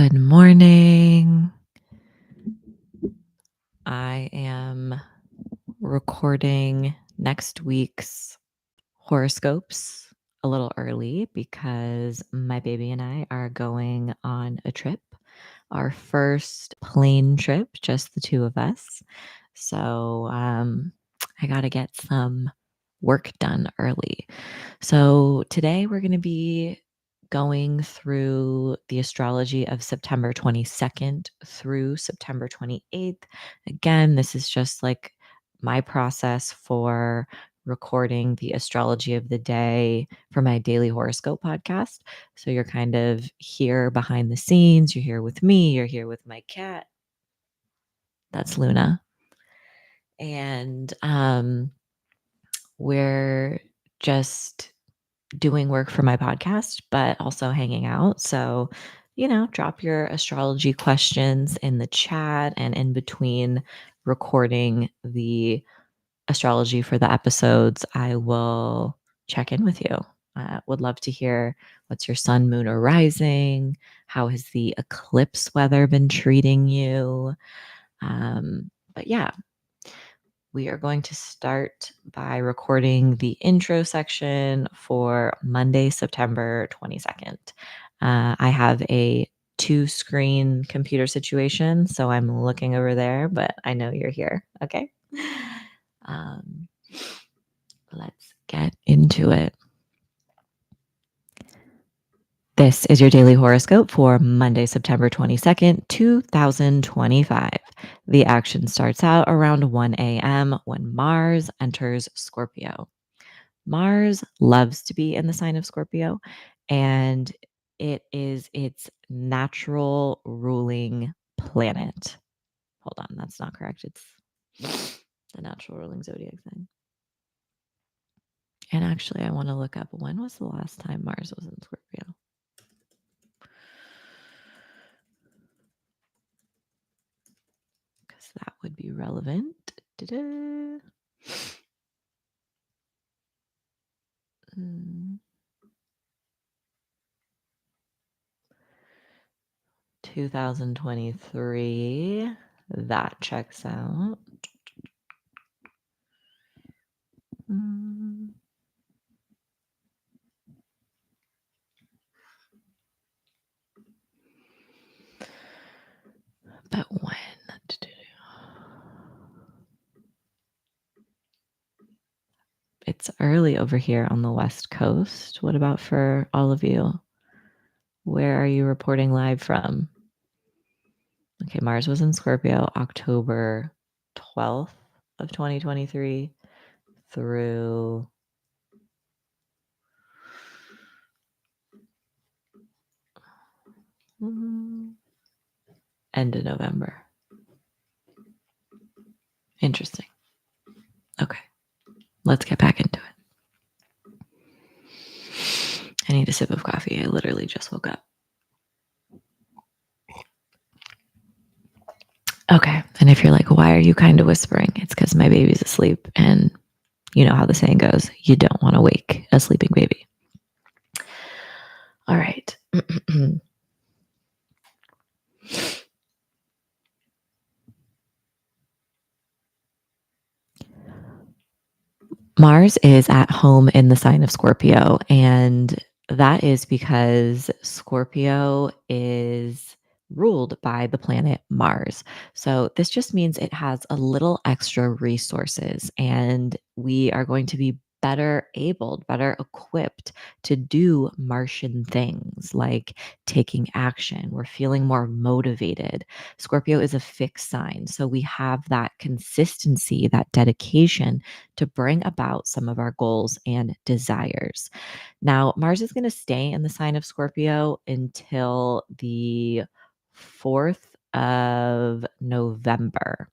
Good morning. I am recording next week's horoscopes a little early because my baby and I are going on a trip, our first plane trip, just the two of us. So I got to get some work done early. So today we're going to be going through the astrology of September 22nd through September 28th. Again, this is just like my process for recording the astrology of the day for my Daily Horoscope podcast. So you're kind of here behind the scenes, you're here with me, you're here with my cat. That's Luna. And we're just doing work for my podcast, but also hanging out. So, drop your astrology questions in the chat, and in between recording the astrology for the episodes, I will check in with you. Would love to hear what's your sun, moon, or rising. How has the eclipse weather been treating you? But yeah, we are going to start by recording the intro section for Monday, September 22nd. I have a 2-screen computer situation, so I'm looking over there, but I know you're here. Okay. Um, let's get into it. This is your daily horoscope for Monday, September 22nd, 2025. The action starts out around 1 a.m. when Mars enters Scorpio. Mars loves to be in the sign of Scorpio, and it is its natural ruling planet. Hold on, that's not correct. It's the natural ruling zodiac sign. And actually, I want to look up, when was the last time Mars was in Scorpio? Because that would be relevant. Da-da. 2023. That checks out. But when? It's early over here on the West Coast. What about for all of you? Where are you reporting live from? Okay, Mars was in Scorpio October 12th of 2023 through end of November. Interesting. Okay, let's get back into it. I need a sip of coffee. I literally just woke up. Okay, and if you're like, why are you kind of whispering? It's because my baby's asleep, and you know how the saying goes, you don't want to wake a sleeping baby. All right. Mars is at home in the sign of Scorpio, and that is because Scorpio is ruled by the planet Mars. So this just means it has a little extra resources, and we are going to be better equipped to do Martian things like taking action. We're feeling more motivated. Scorpio is a fixed sign, so we have that consistency, that dedication to bring about some of our goals and desires. Now, Mars is going to stay in the sign of Scorpio until the 4th of November.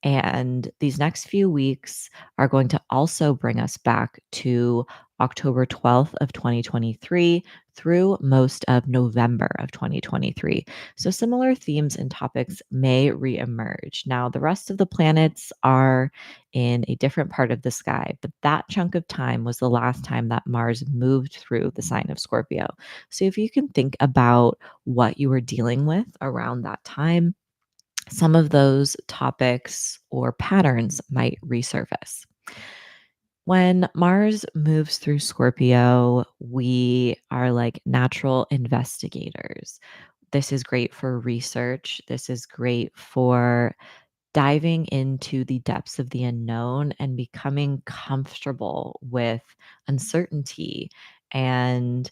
And these next few weeks are going to also bring us back to October 12th of 2023 through most of November of 2023. So similar themes and topics may reemerge. Now, the rest of the planets are in a different part of the sky, but that chunk of time was the last time that Mars moved through the sign of Scorpio. So if you can think about what you were dealing with around that time, some of those topics or patterns might resurface. When Mars moves through Scorpio, we are like natural investigators. This is great for research. This is great for diving into the depths of the unknown and becoming comfortable with uncertainty and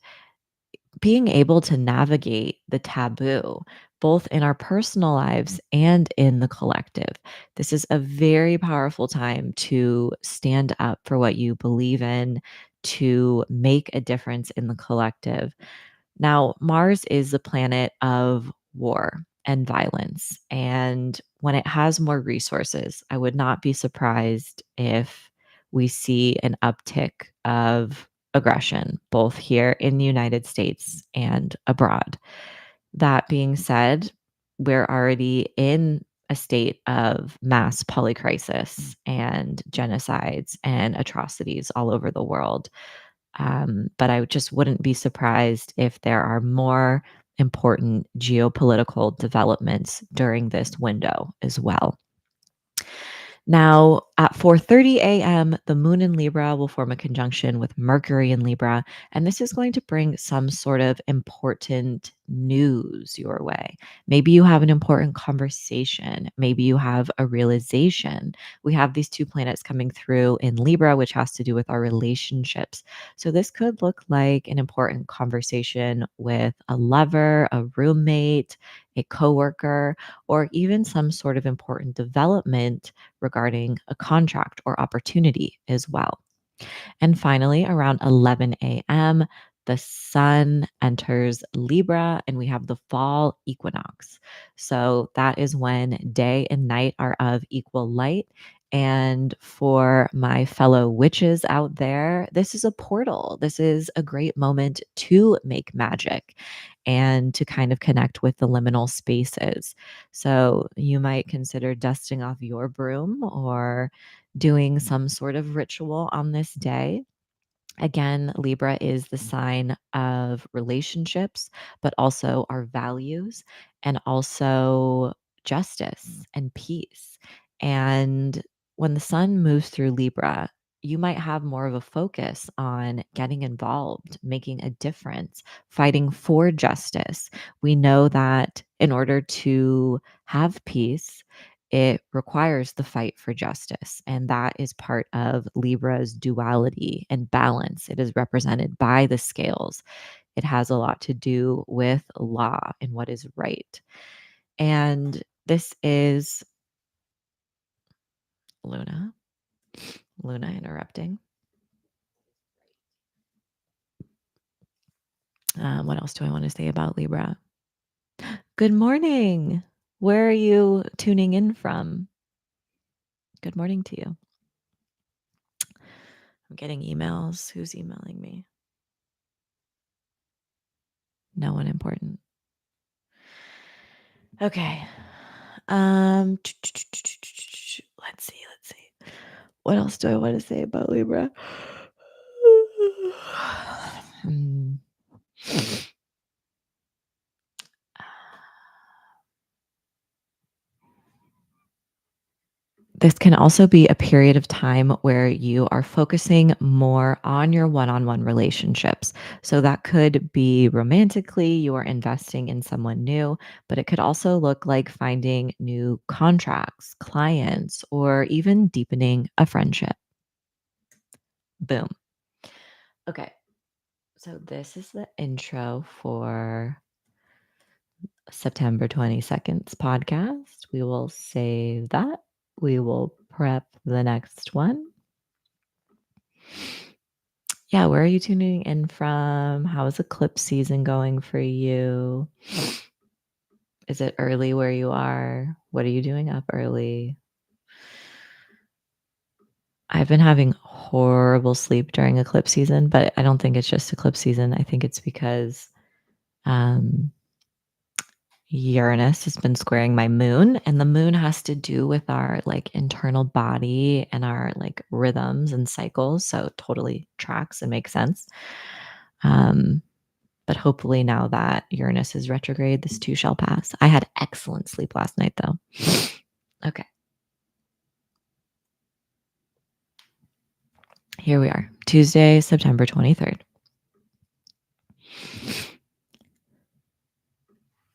being able to navigate the taboo, both in our personal lives and in the collective. This is a very powerful time to stand up for what you believe in, to make a difference in the collective. Now, Mars is the planet of war and violence. And when it has more resources, I would not be surprised if we see an uptick of aggression, both here in the United States and abroad. That being said, we're already in a state of mass polycrisis and genocides and atrocities all over the world. But I just wouldn't be surprised if there are more important geopolitical developments during this window as well. Now, at 4:30 a.m., the moon in Libra will form a conjunction with Mercury in Libra, and this is going to bring some sort of important news your way. Maybe you have an important conversation, maybe you have a realization. We have these two planets coming through in Libra, which has to do with our relationships. So this could look like an important conversation with a lover, a roommate, a coworker, or even some sort of important development regarding a contract or opportunity as well. And finally, around 11 a.m., the sun enters Libra and we have the fall equinox. So that is when day and night are of equal light. And for my fellow witches out there, this is a portal. This is a great moment to make magic and to kind of connect with the liminal spaces. So you might consider dusting off your broom or doing some sort of ritual on this day. Again, Libra is the sign of relationships, but also our values and also justice and peace. And when the sun moves through Libra, you might have more of a focus on getting involved, making a difference, fighting for justice. We know that in order to have peace, it requires the fight for justice. And that is part of Libra's duality and balance. It is represented by the scales. It has a lot to do with law and what is right. And this is Luna. Luna interrupting. What else do I want to say about Libra? Good morning. Where are you tuning in from? Good morning to you. I'm getting emails. Who's emailing me? No one important. Okay. Let's see. What else do I want to say about Libra? Hmm. This can also be a period of time where you are focusing more on your one on one relationships. So that could be romantically, you are investing in someone new, but it could also look like finding new contracts, clients, or even deepening a friendship. Boom. Okay. So this is the intro for September 22nd's podcast. We will save that. We will prep the next one. Yeah, where are you tuning in from? How is eclipse season going for you? Is it early where you are? What are you doing up early? I've been having horrible sleep during eclipse season, but I don't think it's just eclipse season. I think it's because um, Uranus has been squaring my moon, and the moon has to do with our like internal body and our like rhythms and cycles. So it totally tracks and makes sense. Um, but hopefully now that Uranus is retrograde, this too shall pass. I had excellent sleep last night though. Okay, here we are. Tuesday, September 23rd.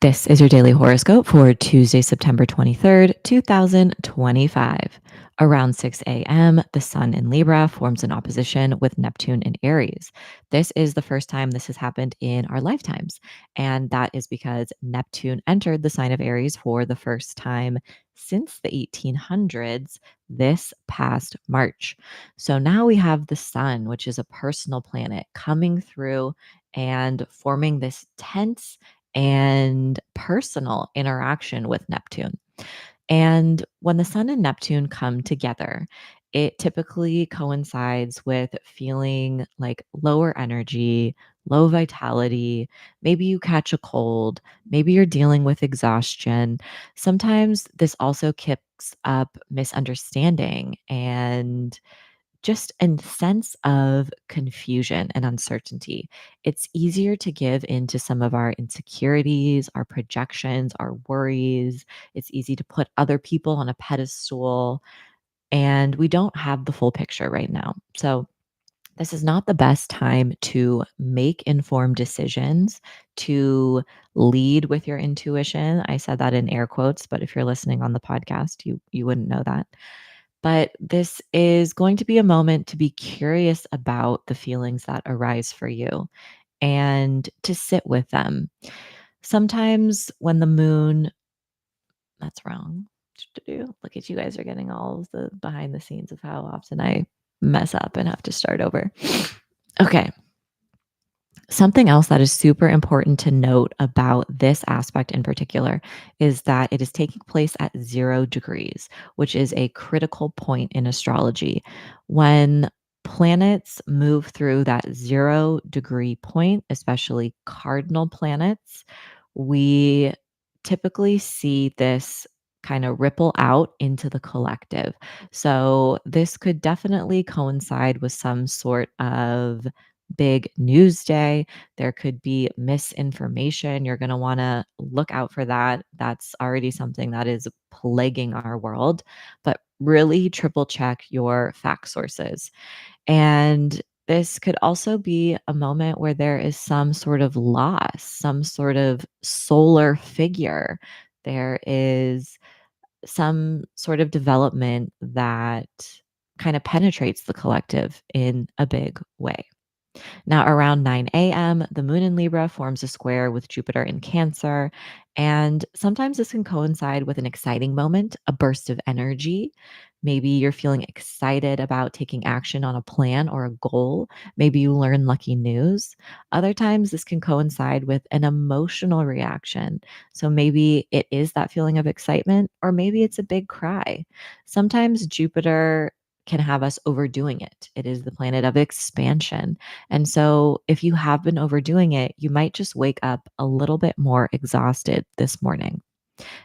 This is your daily horoscope for Tuesday, September 23rd, 2025. Around 6 a.m., the Sun in Libra forms an opposition with Neptune in Aries. This is the first time this has happened in our lifetimes. And that is because Neptune entered the sign of Aries for the first time since the 1800s this past March. So now we have the Sun, which is a personal planet, coming through and forming this tense and personal interaction with Neptune. And when the Sun and Neptune come together, it typically coincides with feeling like lower energy, low vitality. Maybe you catch a cold. Maybe you're dealing with exhaustion. Sometimes this also kicks up misunderstanding and just a sense of confusion and uncertainty. It's easier to give into some of our insecurities, our projections, our worries. It's easy to put other people on a pedestal, and we don't have the full picture right now. So, this is not the best time to make informed decisions, to lead with your intuition. I said that in air quotes, but if you're listening on the podcast, you wouldn't know that. But this is going to be a moment to be curious about the feelings that arise for you and to sit with them. Sometimes when the moon, that's wrong. Look at you guys are getting all of the behind the scenes of how often I mess up and have to start over. Okay. Something else that is super important to note about this aspect in particular is that it is taking place at 0 degrees, which is a critical point in astrology. When planets move through that 0 degree point, especially cardinal planets, we typically see this kind of ripple out into the collective. So, this could definitely coincide with some sort of big news day. There could be misinformation. You're going to want to look out for that. That's already something that is plaguing our world, but really triple check your fact sources. And this could also be a moment where there is some sort of loss, some sort of solar figure. There is some sort of development that kind of penetrates the collective in a big way. Now, around 9 a.m., the moon in Libra forms a square with Jupiter in Cancer. And sometimes this can coincide with an exciting moment, a burst of energy. Maybe you're feeling excited about taking action on a plan or a goal. Maybe you learn lucky news. Other times, this can coincide with an emotional reaction. So maybe it is that feeling of excitement, or maybe it's a big cry. Sometimes Jupiter can have us overdoing it. It is the planet of expansion. And so, if you have been overdoing it, you might just wake up a little bit more exhausted this morning.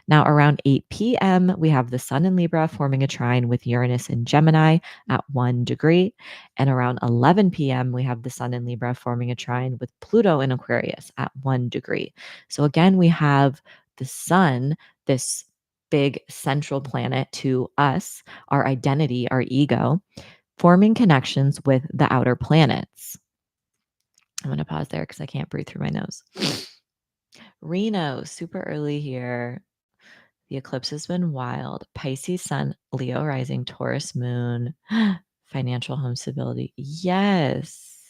Now, around 8 p.m., we have the Sun in Libra forming a trine with Uranus in Gemini at 1 degree. And around 11 p.m., we have the Sun in Libra forming a trine with Pluto in Aquarius at 1 degree. So, again, we have the Sun, this big central planet to us, our identity, our ego, forming connections with the outer planets. I'm going to pause there because I can't breathe through my nose. Reno, super early here. The eclipse has been wild. Pisces sun, Leo rising, Taurus moon, financial home stability. Yes.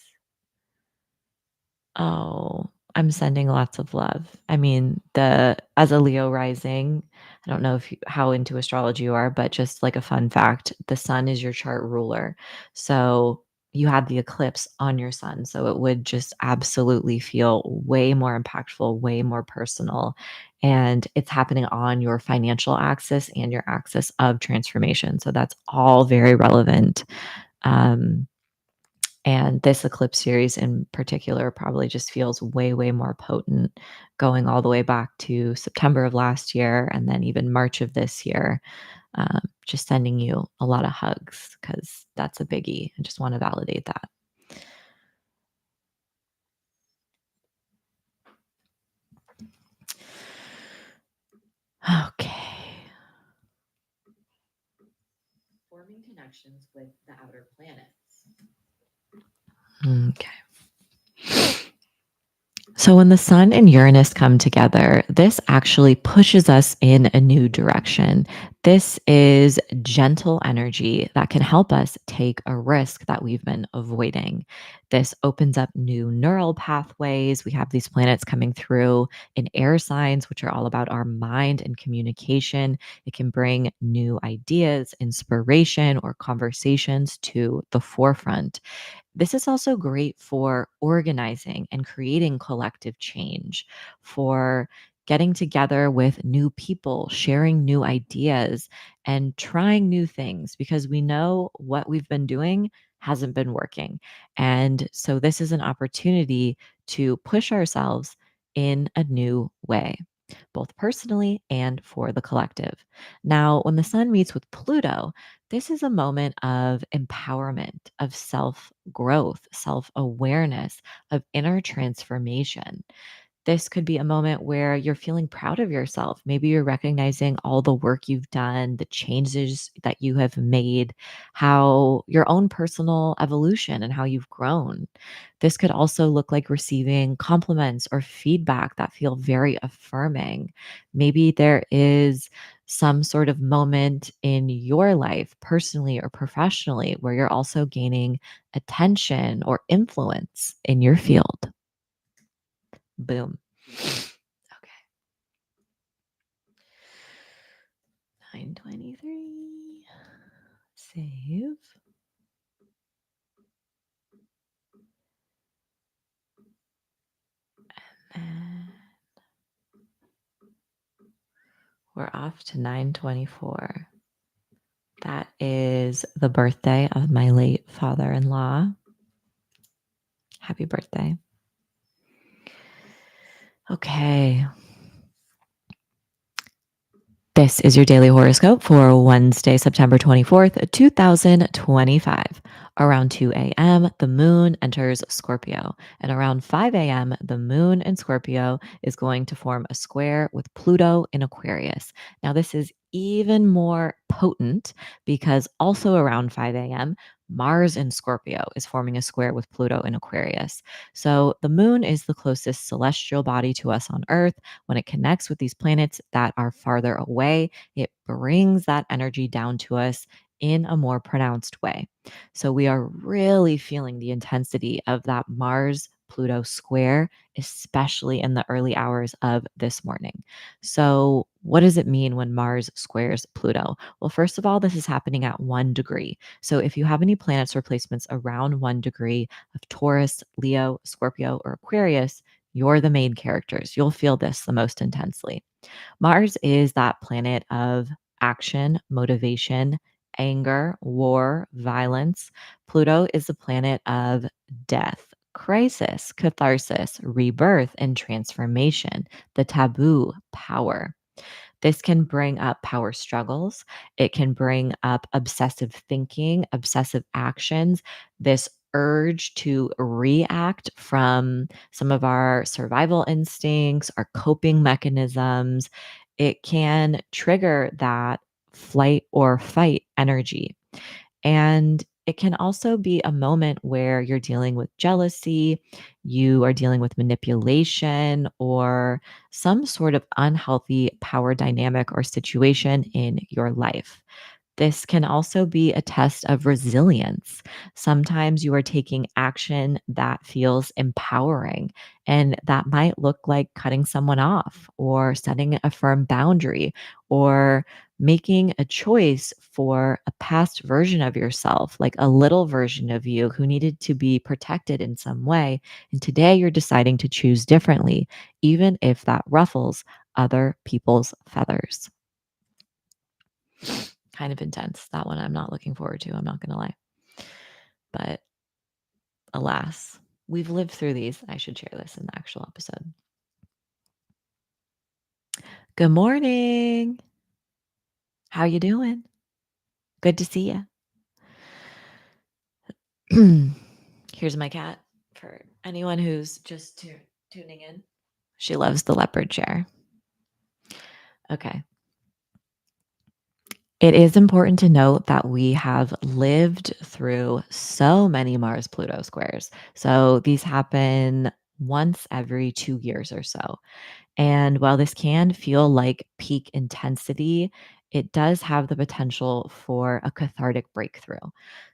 Oh, I'm sending lots of love. I mean, the as a Leo rising, I don't know how into astrology you are, but just like a fun fact, the sun is your chart ruler. So you had the eclipse on your sun. So it would just absolutely feel way more impactful, way more personal. And it's happening on your financial axis and your axis of transformation. So that's all very relevant. Um, and this eclipse series in particular probably just feels way, way more potent going all the way back to September of last year and then even March of this year. Just sending you a lot of hugs because that's a biggie. I just want to validate that. Okay. Forming connections with the outer planets. Okay. So, when the sun and Uranus come together, this actually pushes us in a new direction. This is gentle energy that can help us take a risk that we've been avoiding. This opens up new neural pathways. We have these planets coming through in air signs, which are all about our mind and communication. It can bring new ideas, inspiration, or conversations to the forefront. This is also great for organizing and creating collective change, for getting together with new people, sharing new ideas, and trying new things because we know what we've been doing hasn't been working. And so, this is an opportunity to push ourselves in a new way, both personally and for the collective. Now, when the sun meets with Pluto, this is a moment of empowerment, of self growth, self awareness, of inner transformation. This could be a moment where you're feeling proud of yourself. Maybe you're recognizing all the work you've done, the changes that you have made, how your own personal evolution and how you've grown. This could also look like receiving compliments or feedback that feel very affirming. Maybe there is some sort of moment in your life, personally or professionally, where you're also gaining attention or influence in your field. Boom. Okay. 923. Save. And we're off to 924. That is the birthday of my late father-in-law. Happy birthday. Okay. This is your daily horoscope for Wednesday, September 24th, 2025. Around 2 a.m., the moon enters Scorpio. And around 5 a.m., the moon in Scorpio is going to form a square with Pluto in Aquarius. Now, this is even more potent because also around 5 a.m., Mars in Scorpio is forming a square with Pluto in Aquarius. So the moon is the closest celestial body to us on Earth. When it connects with these planets that are farther away, it brings that energy down to us in a more pronounced way. So we are really feeling the intensity of that Mars Pluto square, especially in the early hours of this morning. So, what does it mean when Mars squares Pluto? Well, first of all, this is happening at 1 degree. So, if you have any planets or placements around 1 degree of Taurus, Leo, Scorpio, or Aquarius, you're the main characters. You'll feel this the most intensely. Mars is that planet of action, motivation, anger, war, violence. Pluto is the planet of death, crisis, catharsis, rebirth, and transformation, the taboo, power. This can bring up power struggles. It can bring up obsessive thinking, obsessive actions, this urge to react from some of our survival instincts, our coping mechanisms. It can trigger that flight or fight energy. And it can also be a moment where you're dealing with jealousy, you are dealing with manipulation, or some sort of unhealthy power dynamic or situation in your life. This can also be a test of resilience. Sometimes you are taking action that feels empowering, and that might look like cutting someone off or setting a firm boundary or making a choice for a past version of yourself, like a little version of you who needed to be protected in some way. And today you're deciding to choose differently, even if that ruffles other people's feathers. Kind of intense. That one I'm not looking forward to. I'm not going to lie. But alas, we've lived through these. I should share this in the actual episode. Good morning. How you doing? Good to see you. Here's my cat for anyone who's just tuning in. She loves the leopard chair. Okay. It is important to note that we have lived through so many Mars Pluto squares. So these happen once every 2 years or so. And while this can feel like peak intensity, it does have the potential for a cathartic breakthrough.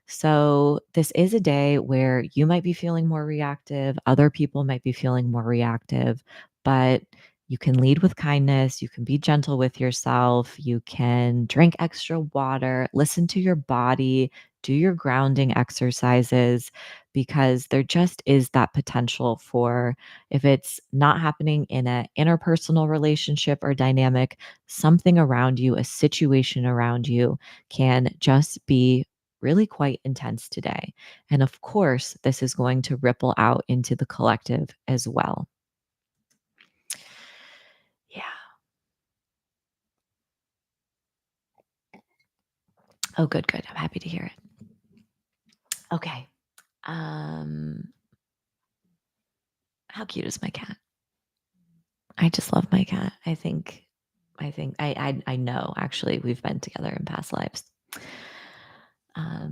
So, this is a day where you might be feeling more reactive, other people might be feeling more reactive, but you can lead with kindness. You can be gentle with yourself. You can drink extra water, listen to your body, do your grounding exercises, because there just is that potential for, if it's not happening in an interpersonal relationship or dynamic, something around you, a situation around you can just be really quite intense today. And of course, this is going to ripple out into the collective as well. Yeah. Oh, good, good. I'm happy to hear it. Okay. Um, how cute is my cat? I just love my cat. I know actually we've been together in past lives. I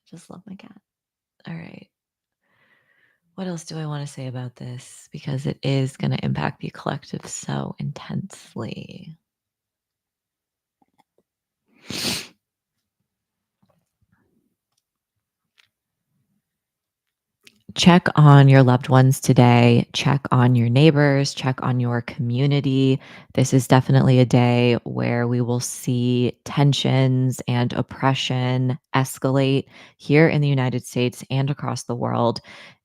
just love my cat. All right. What else do I want to say about this? Because it is going to impact the collective so intensely. Check on your loved ones today. Check on your neighbors. Check on your community. This is definitely a day where we will see tensions and oppression escalate here in the United States and across the world.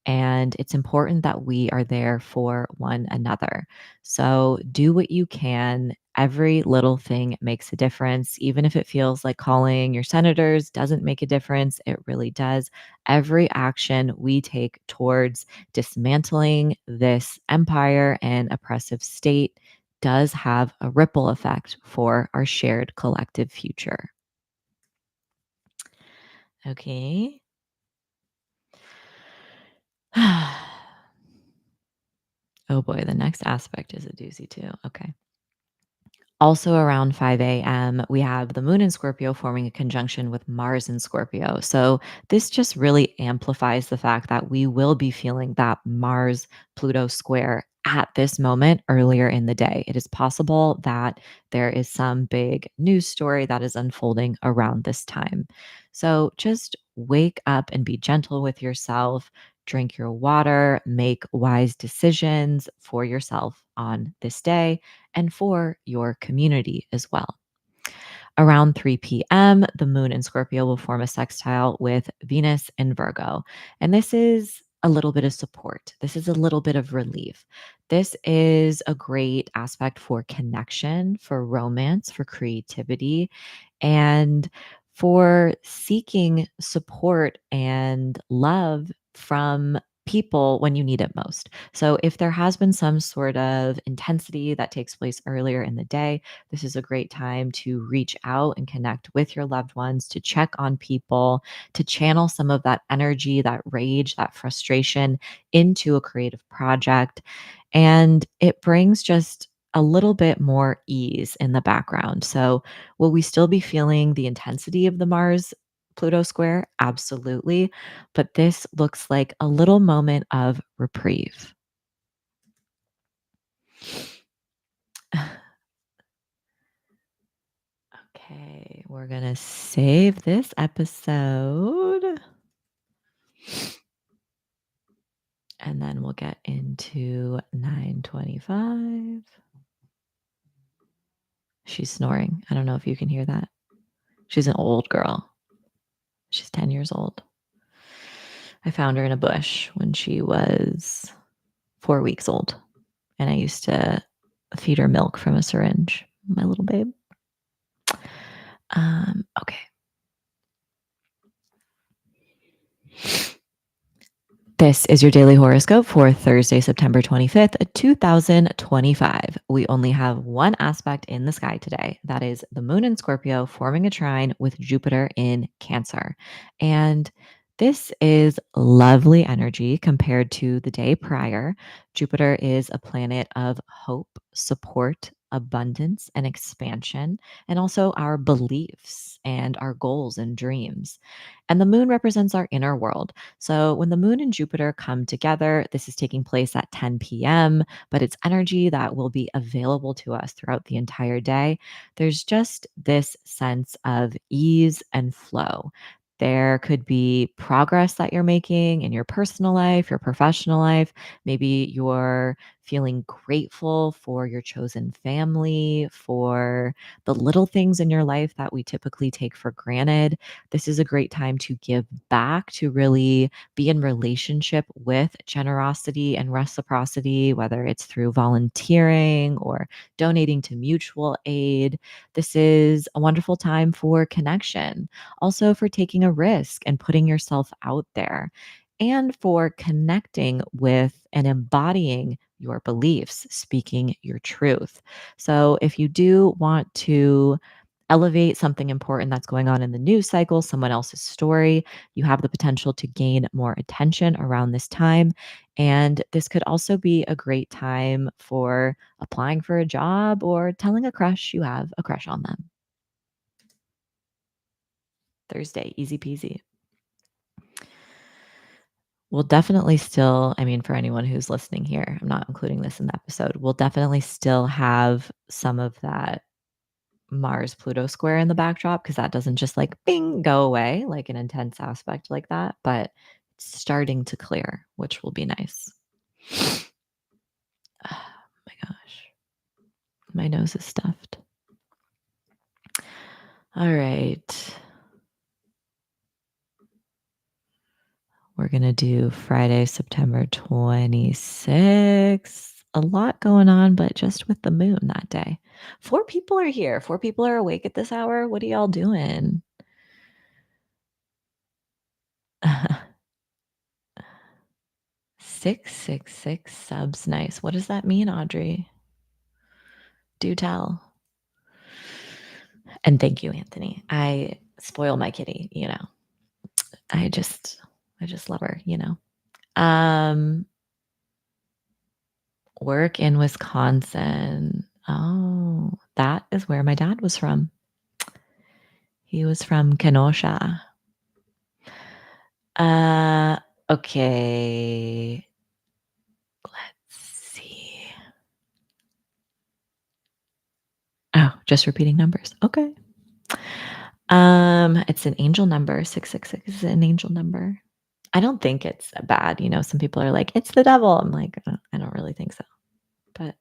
And it's important that we are there for one another. So do what you can. Every little thing makes a difference. Even if it feels like calling your senators doesn't make a difference, it really does. Every action we take towards dismantling this empire and oppressive state does have a ripple effect for our shared collective future. Okay. Oh boy, the next aspect is a doozy too. Okay. Also around 5 a.m., we have the moon in Scorpio forming a conjunction with Mars in Scorpio. So this just really amplifies the fact that we will be feeling that Mars Pluto square at this moment earlier in the day. It is possible that there is some big news story that is unfolding around this time. So just wake up and be gentle with yourself. Drink your water, make wise decisions for yourself on this day and for your community as well. Around 3 p.m., the moon in Scorpio will form a sextile with Venus in Virgo. And this is a little bit of support. This is a little bit of relief. This is a great aspect for connection, for romance, for creativity, and for seeking support and love from people when you need it most. So, if there has been some sort of intensity that takes place earlier in the day, this is a great time to reach out and connect with your loved ones, to check on people, to channel some of that energy, that rage, that frustration into a creative project. And it brings just a little bit more ease in the background. So, will we still be feeling the intensity of the Mars Pluto square? Absolutely. But this looks like a little moment of reprieve. Okay, we're going to save this episode and then we'll get into 925. She's snoring. I don't know if you can hear that. She's an old girl. She's 10 years old. I found her in a bush when she was 4 weeks old, and I used to feed her milk from a syringe, my little babe. Okay. This is your daily horoscope for Thursday, September 25th, 2025. We only have one aspect in the sky today. That is the moon in Scorpio forming a trine with Jupiter in Cancer. And this is lovely energy compared to the day prior. Jupiter is a planet of hope, support, abundance, and expansion, and also our beliefs and our goals and dreams. And the moon represents our inner world. So when the moon and Jupiter come together, this is taking place at 10 p.m., but it's energy that will be available to us throughout the entire day. There's just this sense of ease and flow. There could be progress that you're making in your personal life, your professional life. Maybe you're feeling grateful for your chosen family, for the little things in your life that we typically take for granted. This is a great time to give back, to really be in relationship with generosity and reciprocity, whether it's through volunteering or donating to mutual aid. This is a wonderful time for connection, also for taking a risk and putting yourself out there, and for connecting with and embodying your beliefs, speaking your truth. So, if you do want to elevate something important that's going on in the news cycle, someone else's story, you have the potential to gain more attention around this time. And this could also be a great time for applying for a job or telling a crush you have a crush on them. Thursday, easy peasy. We'll definitely still, I mean, for anyone who's listening here, I'm not including this in the episode, we'll definitely still have some of that Mars Pluto square in the backdrop because that doesn't just like bing go away like an intense aspect like that, but it's starting to clear, which will be nice. Oh my gosh. My nose is stuffed. All right. We're going to do Friday, September 26th. A lot going on, but just with the moon that day. 4 people are here. 4 people are awake at this hour. What are y'all doing? 666 subs. Nice. What does that mean, Audrey? Do tell. And thank you, Anthony. I spoil my kitty, you know. I just love her, you know. Work in Wisconsin. Oh, that is where my dad was from. He was from Kenosha. Okay. Let's see. Oh, just repeating numbers. Okay. It's an angel number. 666 is an angel number. I don't think it's bad. You know, some people are like, it's the devil. I'm like, I don't really think so. But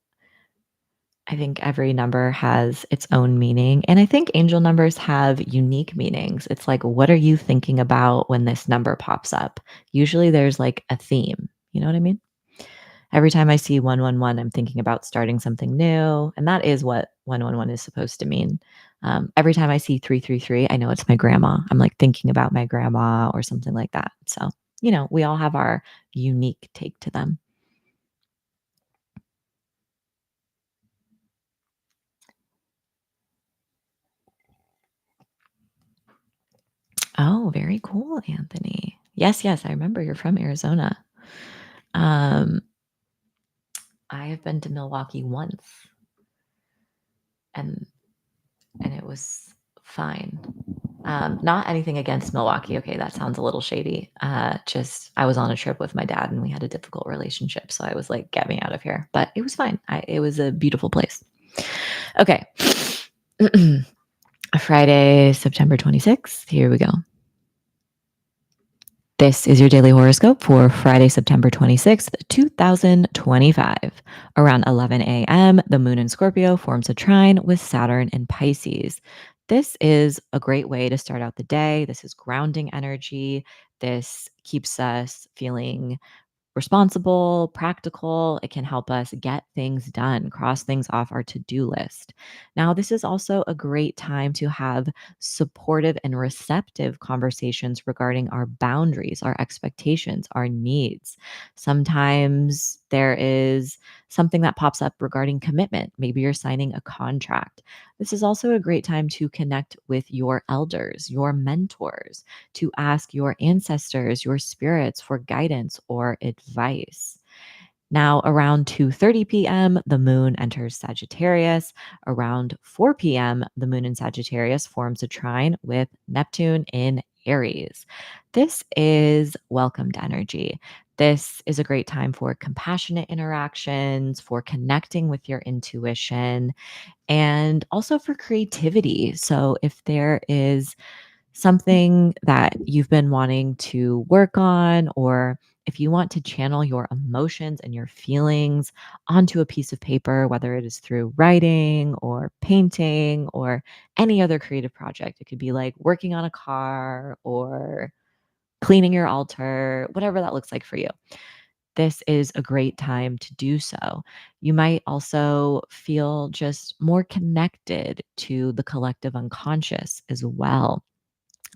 I think every number has its own meaning. And I think angel numbers have unique meanings. It's like, what are you thinking about when this number pops up? Usually there's like a theme. You know what I mean? Every time I see 111, I'm thinking about starting something new. And that is what 111 is supposed to mean. Every time I see 333, I know it's my grandma. I'm like thinking about my grandma or something like that. So, you know, we all have our unique take to them. Oh, very cool, Anthony. Yes, yes, I remember you're from Arizona. I have been to Milwaukee once, and it was fine. Not anything against Milwaukee. Okay, that sounds a little shady. Just I was on a trip with my dad, and we had a difficult relationship, so I was like, "Get me out of here." But it was fine. It was a beautiful place. Okay, Friday, September 26th. Here we go. This is your daily horoscope for Friday, September 26th, 2025. Around 11 a.m., the moon in Scorpio forms a trine with Saturn in Pisces. This is a great way to start out the day. This is grounding energy. This keeps us feeling responsible, practical. It can help us get things done, cross things off our to do list. Now, this is also a great time to have supportive and receptive conversations regarding our boundaries, our expectations, our needs. Sometimes there is something that pops up regarding commitment. Maybe you're signing a contract. This is also a great time to connect with your elders, your mentors, to ask your ancestors, your spirits for guidance or advice. Now, around 2:30 p.m., the moon enters Sagittarius. Around 4 p.m., the moon in Sagittarius forms a trine with Neptune in Aries. This is welcomed energy. This is a great time for compassionate interactions, for connecting with your intuition, and also for creativity. So, if there is something that you've been wanting to work on, or if you want to channel your emotions and your feelings onto a piece of paper, whether it is through writing or painting or any other creative project, it could be like working on a car or cleaning your altar, whatever that looks like for you. This is a great time to do so. You might also feel just more connected to the collective unconscious as well.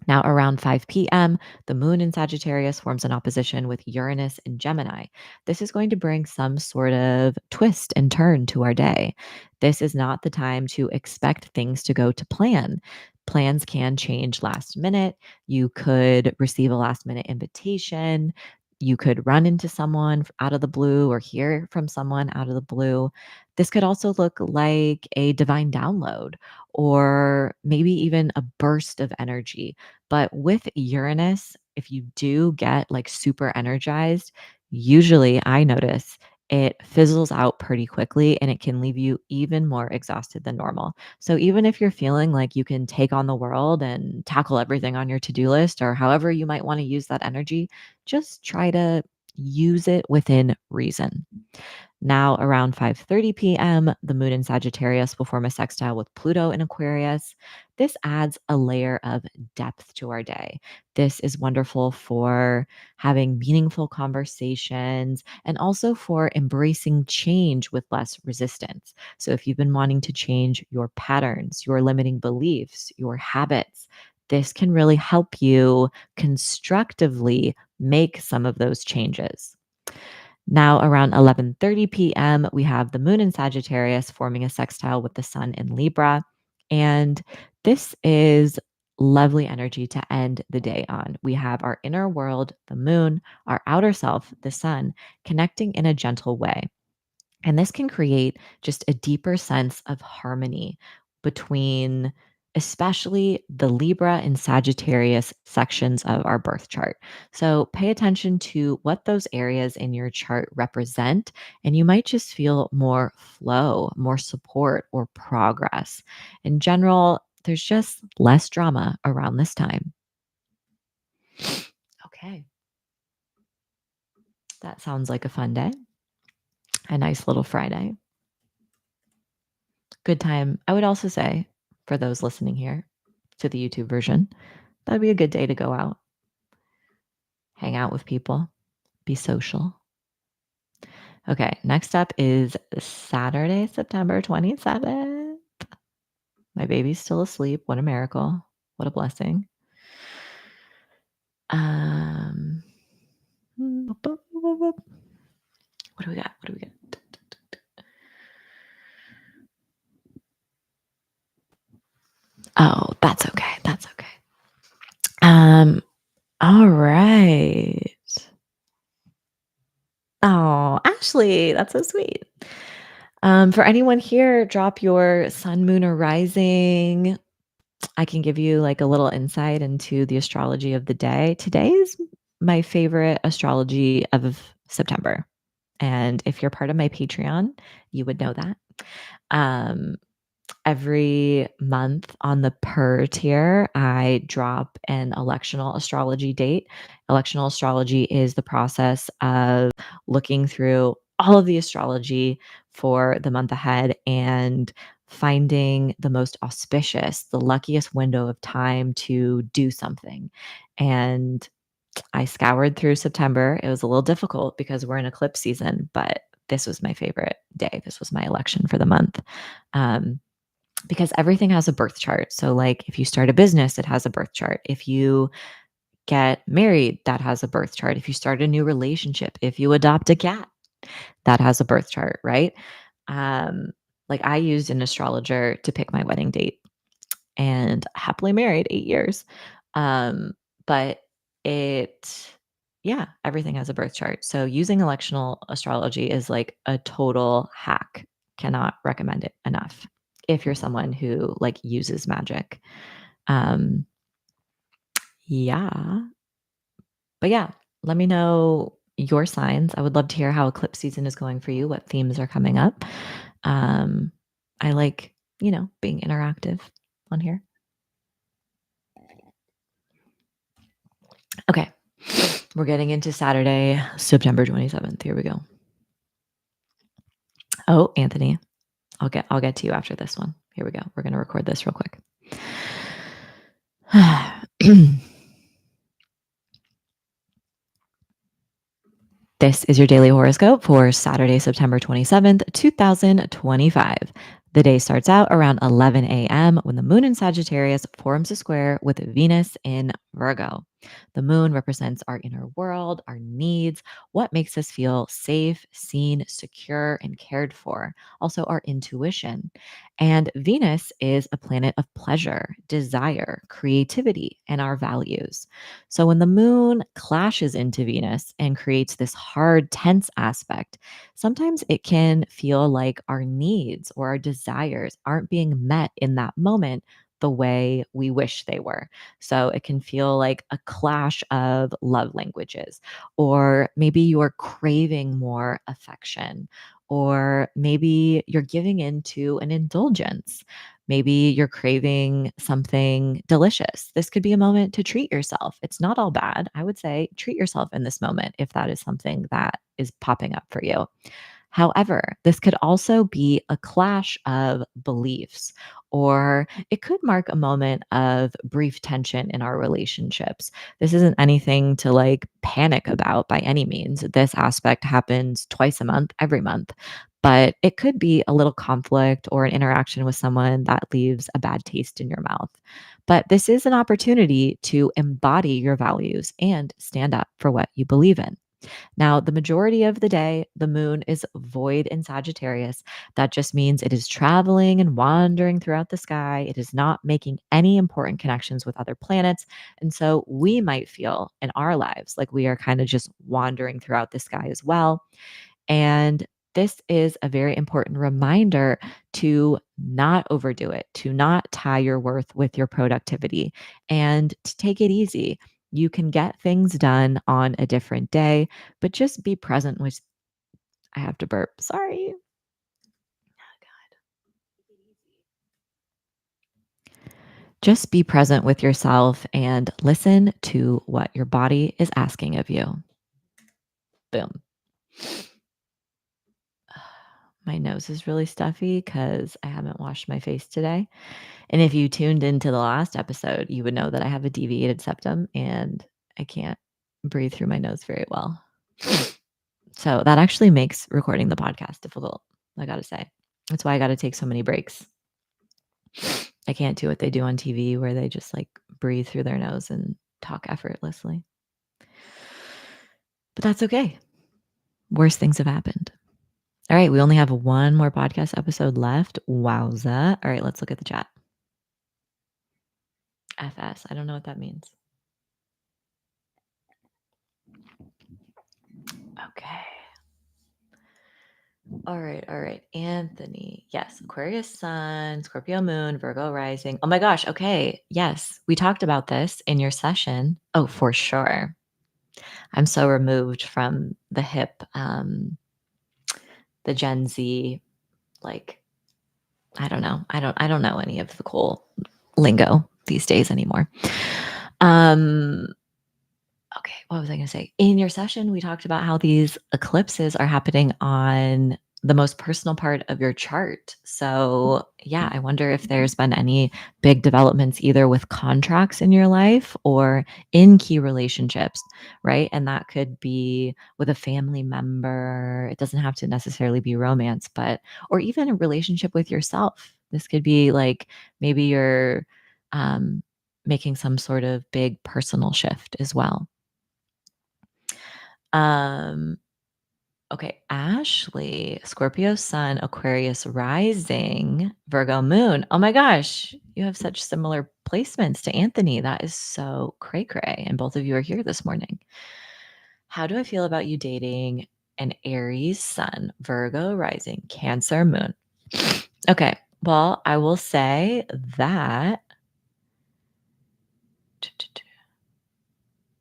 Now, around 5 p.m., the moon in Sagittarius forms an opposition with Uranus in Gemini. This is going to bring some sort of twist and turn to our day. This is not the time to expect things to go to plan. Plans can change last minute. You could receive a last minute invitation. You could run into someone out of the blue or hear from someone out of the blue. This could also look like a divine download or maybe even a burst of energy. But with Uranus, if you do get like super energized, usually I notice it fizzles out pretty quickly and it can leave you even more exhausted than normal. So even if you're feeling like you can take on the world and tackle everything on your to-do list or however you might want to use that energy, just try to use it within reason. Now, around 5:30 p.m., the moon in Sagittarius will form a sextile with Pluto in Aquarius. This adds a layer of depth to our day. This is wonderful for having meaningful conversations and also for embracing change with less resistance. So, if you've been wanting to change your patterns, your limiting beliefs, your habits, this can really help you constructively make some of those changes. Now, around 11:30 p.m., we have the moon in Sagittarius forming a sextile with the sun in Libra. And this is lovely energy to end the day on. We have our inner world, the moon, our outer self, the sun, connecting in a gentle way. And this can create just a deeper sense of harmony between, especially the Libra and Sagittarius sections of our birth chart. So pay attention to what those areas in your chart represent, and you might just feel more flow, more support, or progress. In general, there's just less drama around this time. Okay, that sounds like a fun day, a nice little Friday. Good time. I would also say for those listening here to the YouTube version, that'd be a good day to go out, hang out with people, be social. Okay, next up is Saturday, September 27th. My baby's still asleep. What a miracle. What a blessing. Um, what do we got? What do we got? Oh, that's okay. That's okay. All right. Oh, Ashley, that's so sweet. For anyone here, drop your sun, moon, or rising. I can give you like a little insight into the astrology of the day. Today is my favorite astrology of September. And if you're part of my Patreon, you would know that. Um, Every month on the per tier, I drop an electional astrology date. Electional astrology is the process of looking through all of the astrology for the month ahead and finding the most auspicious, the luckiest window of time to do something. And I scoured through September. It was a little difficult because we're in eclipse season, but this was my favorite day. This was my election for the month. Um, because everything has a birth chart. So, like, if you start a business, it has a birth chart. If you get married, that has a birth chart. If you start a new relationship, if you adopt a cat, that has a birth chart, right? Um, like, I used an astrologer to pick my wedding date and happily married 8 years. Um, but it, yeah, everything has a birth chart. So, using electional astrology is like a total hack. Cannot recommend it enough if you're someone who like uses magic. Um, yeah. But yeah, let me know your signs. I would love to hear how eclipse season is going for you, what themes are coming up. Um, I like, being interactive on here. Okay. We're getting into Saturday, September 27th. Here we go. Oh, Anthony. I'll get to you after this one. Here we go. We're going to record this real quick. This is your daily horoscope for Saturday, September 27th, 2025. The day starts out around 11 a.m. when the moon in Sagittarius forms a square with Venus in Virgo. The moon represents our inner world, our needs, what makes us feel safe, seen, secure, and cared for, also our intuition. And Venus is a planet of pleasure, desire, creativity, and our values. So when the moon clashes into Venus and creates this hard, tense aspect, sometimes it can feel like our needs or our desires aren't being met in that moment the way we wish they were. So it can feel like a clash of love languages, or maybe you're craving more affection, or maybe you're giving into an indulgence. Maybe you're craving something delicious. This could be a moment to treat yourself. It's not all bad. I would say treat yourself in this moment if that is something that is popping up for you. However, this could also be a clash of beliefs, or it could mark a moment of brief tension in our relationships. This isn't anything to like panic about by any means. This aspect happens twice a month, every month, but it could be a little conflict or an interaction with someone that leaves a bad taste in your mouth. But this is an opportunity to embody your values and stand up for what you believe in. Now, the majority of the day, the moon is void in Sagittarius. That just means it is traveling and wandering throughout the sky. It is not making any important connections with other planets. And so we might feel in our lives like we are kind of just wandering throughout the sky as well. And this is a very important reminder to not overdo it, to not tie your worth with your productivity, and to take it easy. You can get things done on a different day, but just be present with. I have to burp. Sorry. Just be present with yourself and listen to what your body is asking of you. Boom. My nose is really stuffy because I haven't washed my face today. And if you tuned into the last episode, you would know that I have a deviated septum and I can't breathe through my nose very well. So that actually makes recording the podcast difficult, I got to say. That's why I got to take so many breaks. I can't do what they do on TV where they just like breathe through their nose and talk effortlessly. But that's okay. Worse things have happened. All right, we only have one more podcast episode left. Wowza. All right, let's look at the chat. FS. I don't know what that means. Okay. All right, all right. Anthony. Yes, Aquarius sun, Scorpio moon, Virgo rising. Oh my gosh. Okay. Yes, we talked about this in your session. Oh, for sure. I'm so removed from the hip, the Gen Z, like I don't know any of the cool lingo these days anymore. Um, okay, what was I going to say? In your session, we talked about how these eclipses are happening on the most personal part of your chart. So, yeah, I wonder if there's been any big developments either with contracts in your life or in key relationships, right? And that could be with a family member. It doesn't have to necessarily be romance, but, or even a relationship with yourself. This could be like maybe you're um, making some sort of big personal shift as well. Um, okay, Ashley, Scorpio Sun, Aquarius Rising, Virgo Moon. Oh my gosh, you have such similar placements to Anthony. That is so cray cray. And both of you are here this morning. How do I feel about you dating an Aries Sun, Virgo Rising, Cancer Moon? Okay, well, I will say that.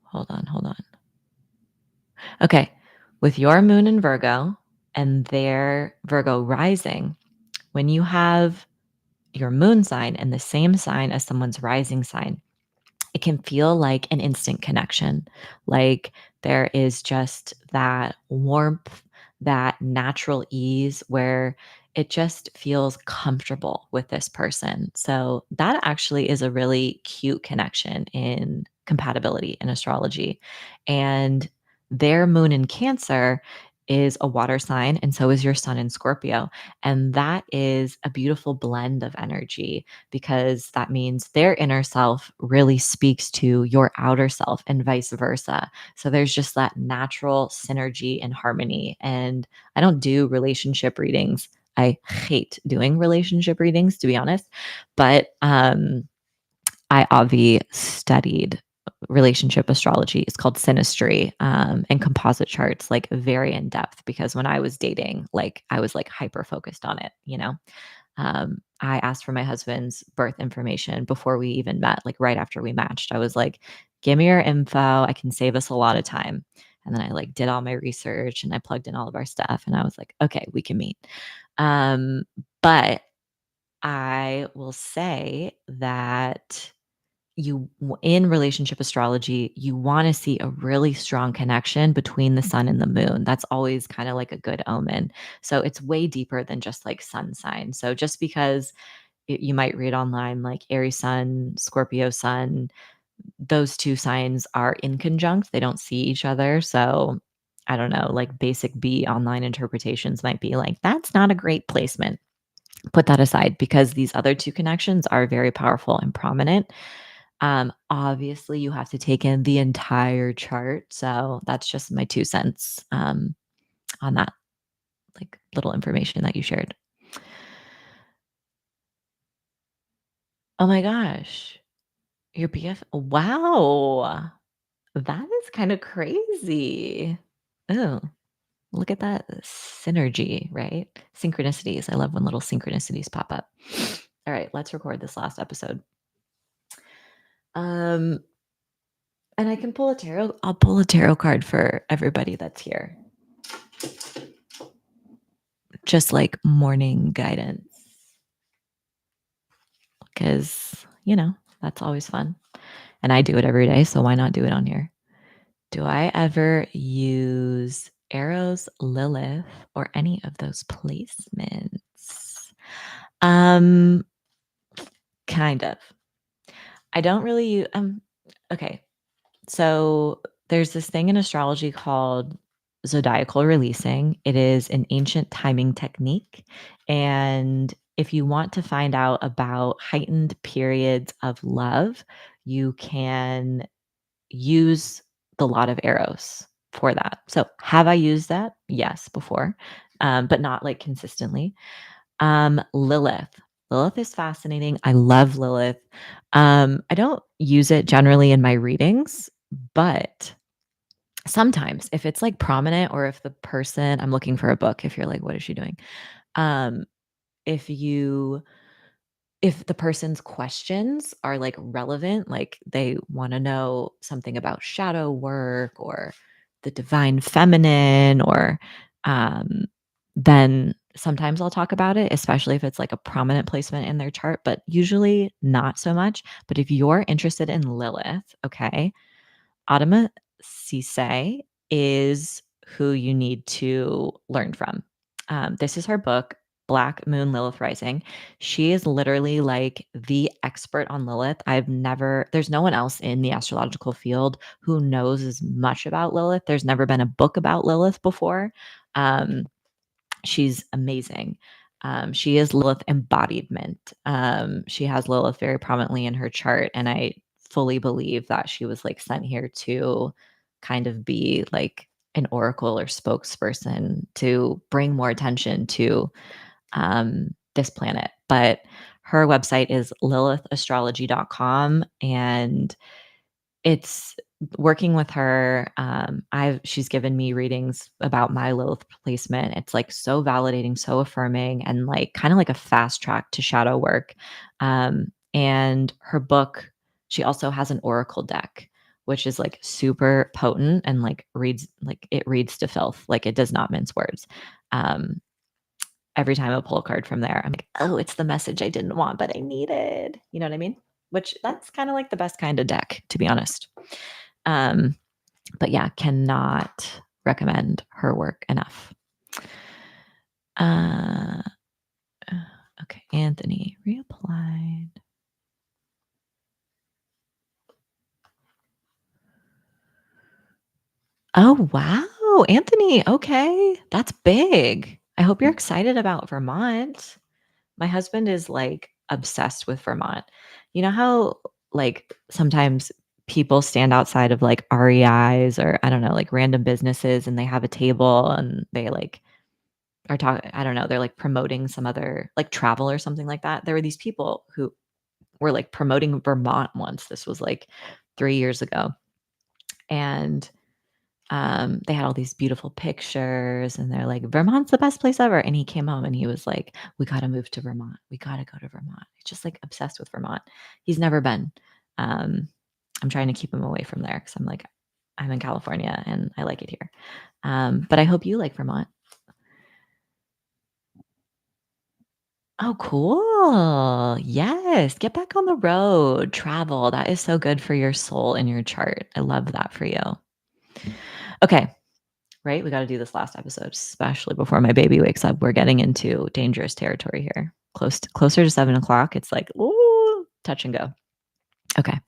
Hold on. Okay, with your moon in Virgo and their Virgo rising, when you have your moon sign and the same sign as someone's rising sign, it can feel like an instant connection. Like there is just that warmth, that natural ease where it just feels comfortable with this person. So that actually is a really cute connection in compatibility in astrology. And their moon in Cancer is a water sign, and so is your sun in Scorpio. And that is a beautiful blend of energy because that means their inner self really speaks to your outer self and vice versa. So there's just that natural synergy and harmony. And I don't do relationship readings. I hate doing relationship readings, to be honest. But I studied relationship astrology. It's called synastry, and composite charts, like very in depth. Because when I was dating, like I was like hyper focused on it. I asked for my husband's birth information before we even met, like right after we matched. I was like, give me your info. I can save us a lot of time. And then I like did all my research and I plugged in all of our stuff. And I was like, okay, we can meet. Um, but I will say that in relationship astrology, you want to see a really strong connection between the sun and the moon. That's always kind of like a good omen. So it's way deeper than just like sun sign. So just because you might read online like Aries sun, Scorpio sun, those two signs are in conjunct. They don't see each other. So I don't know, like basic B online interpretations might be like, that's not a great placement. Put that aside because these other two connections are very powerful and prominent. Obviously, you have to take in the entire chart. So that's just my 2 cents on that like little information that you shared. Oh my gosh. Your BF. Wow. That is kind of crazy. Oh, look at that synergy, right? Synchronicities. I love when little synchronicities pop up. All right, let's record this last episode. Um, and I can pull a tarot. I'll pull a tarot card for everybody that's here. Just like morning guidance. Because, that's always fun. And I do it every day. So why not do it on here? Do I ever use Arrows, Lilith, or any of those placements? Kind of. I don't really use okay. So there's this thing in astrology called zodiacal releasing. It is an ancient timing technique. And if you want to find out about heightened periods of love, you can use the lot of arrows for that. So have I used that? Yes, before, but not like consistently. Lilith. Lilith is fascinating. I love Lilith. I don't use it generally in my readings, but sometimes if it's like prominent or if the person I'm looking for a book, if you're like, what is she doing? Um, if you if the person's questions are like relevant, like they want to know something about shadow work or the divine feminine or um then Sometimes I'll talk about it, especially if it's like a prominent placement in their chart, but usually not so much. But if you're interested in Lilith, okay, Adama Cisse is who you need to learn from. This is her book, Black Moon Lilith Rising. She is literally like the expert on Lilith. There's no one else in the astrological field who knows as much about Lilith. There's never been a book about Lilith before. Um, she's amazing. She is Lilith embodiment. She has Lilith very prominently in her chart, and I fully believe that she was like sent here to kind of be like an oracle or spokesperson to bring more attention to this planet. But her website is lilithastrology.com, and it's working with her. She's given me readings about my Lilith placement. It's like so validating, so affirming, and like kind of like a fast track to shadow work. And her book, she also has an oracle deck, which is like super potent and like reads to filth. Like it does not mince words. Um, every time I pull a card from there, I'm like, oh, it's the message I didn't want, but I needed. You know what I mean? Which that's kind of like the best kind of deck, to be honest. Um, but yeah, cannot recommend her work enough. Uh, okay, Anthony reapplied. Oh, wow. Anthony, okay. That's big. I hope you're excited about Vermont. My husband is like obsessed with Vermont. You know how like sometimes people stand outside of like REIs or I don't know, like random businesses and they have a table and they like are talking, I don't know, they're like promoting some other like travel or something like that. There were these people who were like promoting Vermont once. This was like 3 years ago. And they had all these beautiful pictures and they're like, Vermont's the best place ever. And he came home and he was like, we got to move to Vermont. We got to go to Vermont. He's just like obsessed with Vermont. He's never been. I'm trying to keep him away from there because I'm like, I'm in California and I like it here. But I hope you like Vermont. Oh, cool. Yes. Get back on the road, travel. That is so good for your soul and your chart. I love that for you. Okay. Right? We got to do this last episode, especially before my baby wakes up. We're getting into dangerous territory here. Closer to 7 o'clock. It's like, ooh, touch and go. Okay.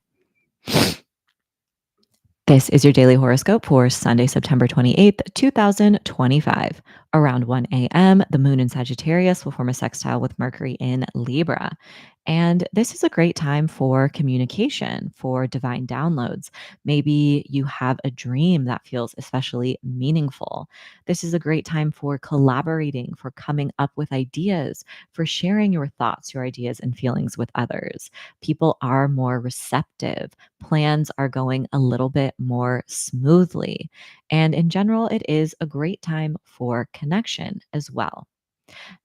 This is your daily horoscope for Sunday, September 28th, 2025. Around 1 a.m., the moon in Sagittarius will form a sextile with Mercury in Libra. And this is a great time for communication, for divine downloads. Maybe you have a dream that feels especially meaningful. This is a great time for collaborating, for coming up with ideas, for sharing your thoughts, your ideas, and feelings with others. People are more receptive. Plans are going a little bit more smoothly. And in general, it is a great time for connection as well.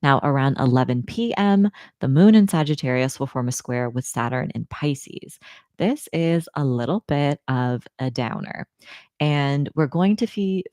Now, around 11 p.m., the moon in Sagittarius will form a square with Saturn in Pisces. This is a little bit of a downer. And we're going to be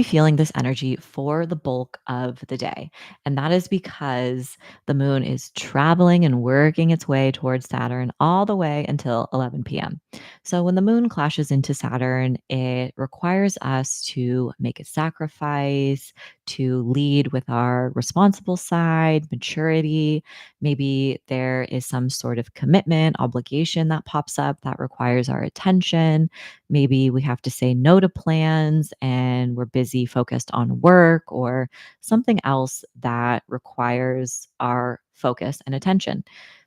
feeling this energy for the bulk of the day. And that is because the moon is traveling and working its way towards Saturn all the way until 11 p.m. So when the moon clashes into Saturn, it requires us to make a sacrifice, to lead with our responsible side, maturity. Maybe there is some sort of commitment, obligation that pops up that requires our attention. Maybe we have to say no to plans and we're busy focused on work or something else that requires our focus and attention.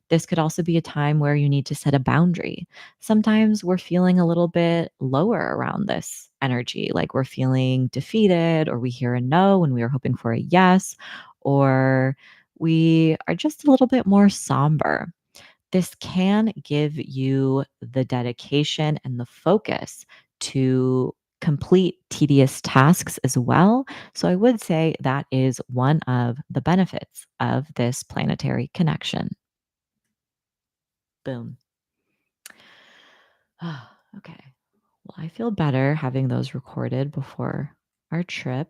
This could also be a time where you need to set a boundary. Sometimes we're feeling a little bit lower around this energy, like we're feeling defeated, or we hear a no when we were hoping for a yes, or we are just a little bit more somber. This can give you the dedication and the focus to complete tedious tasks as well. So I would say that is one of the benefits of this planetary connection. Boom. Okay. Well, I feel better having those recorded before our trip.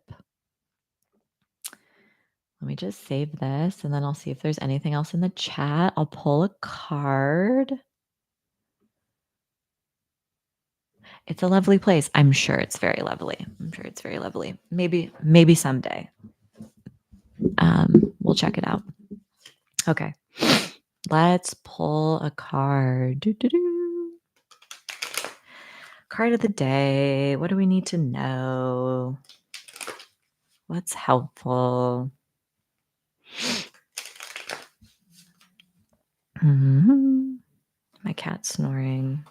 Let me just save this and then I'll see if there's anything else in the chat. I'll pull a card. It's a lovely place. I'm sure it's very lovely. I'm sure it's very lovely. Maybe someday. We'll check it out. Okay. Let's pull a card. Doo-doo-doo. Card of the day. What do we need to know? What's helpful? My cat's snoring.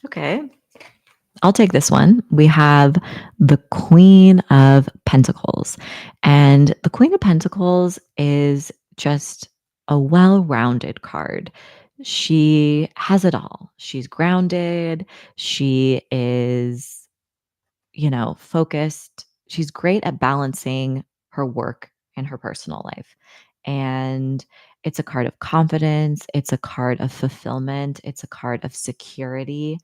Okay. I'll take this one. We have the Queen of Pentacles. And the Queen of Pentacles is just a well-rounded card. She has it all. She's grounded. She is, focused. She's great at balancing her work and her personal life. And it's a card of confidence. It's a card of fulfillment. It's a card of security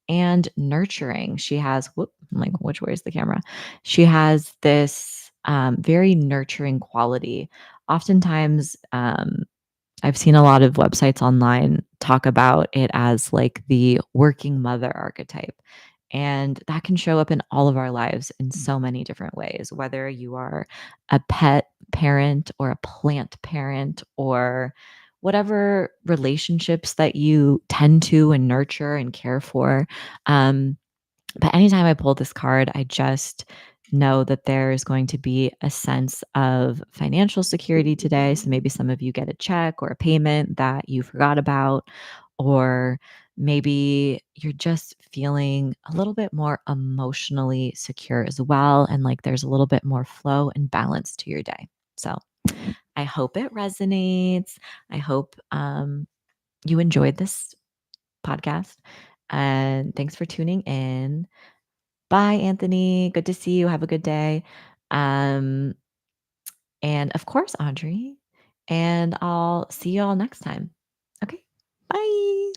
and nurturing. She has, I'm like, which way is the camera? She has this very nurturing quality. Oftentimes, I've seen a lot of websites online talk about it as like the working mother archetype. And that can show up in all of our lives in so many different ways, whether you are a pet parent or a plant parent or whatever relationships that you tend to and nurture and care for. But anytime I pull this card, I just know that there's going to be a sense of financial security today. So maybe some of you get a check or a payment that you forgot about, or maybe you're just feeling a little bit more emotionally secure as well. And like there's a little bit more flow and balance to your day. So I hope it resonates. I hope you enjoyed this podcast. And thanks for tuning in. Bye, Anthony. Good to see you. Have a good day. Um, and of course, Audrey. And I'll see you all next time. Okay. Bye.